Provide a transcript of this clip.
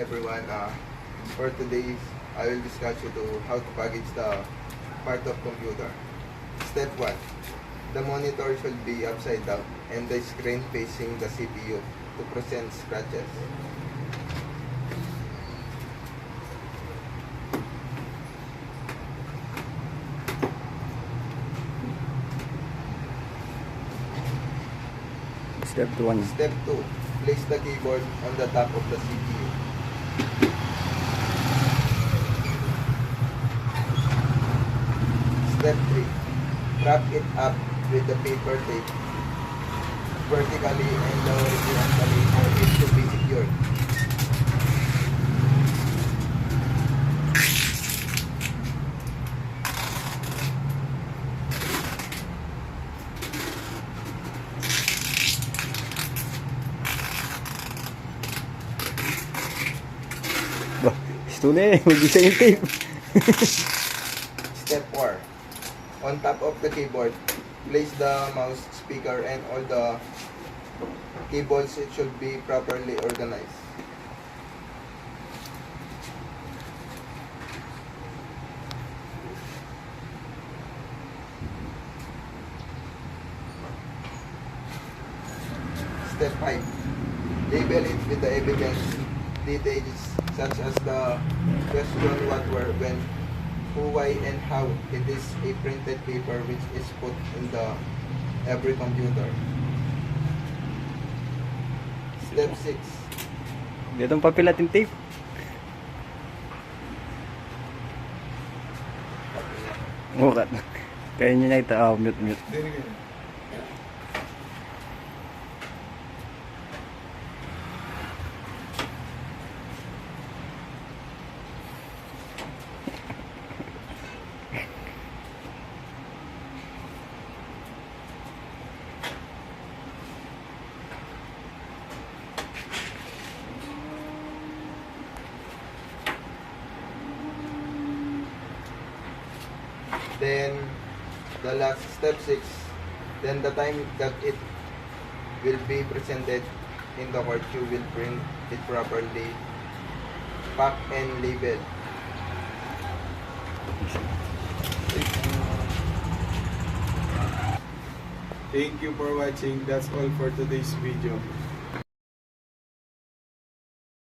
everyone. For today, I will discuss you to how to package the part of computer. Step 1. The monitor should be upside down and the screen facing the CPU to prevent scratches. Step 1. Step 2. Place the keyboard on the top of the CPU. Step 3. Wrap it up with the paper tape vertically and horizontally for it to be secured. Bah, gusto na eh. Mag-isa yung tape. Step 4. On top of the keyboard, place the mouse, speaker, and all the cables. It should be properly organized. Step 5. Label it with the evidence details such as the question, what, where, when, who, why, and how. It is a printed paper which is put in the every computer. Step 6. Ganitong papel at yung tape. Mukat. Kaya nyo na ito. Mute. Then the last step 6, then the time that it will be presented in the court, you will print it properly, pack and label. Thank you for watching. That's all for today's video.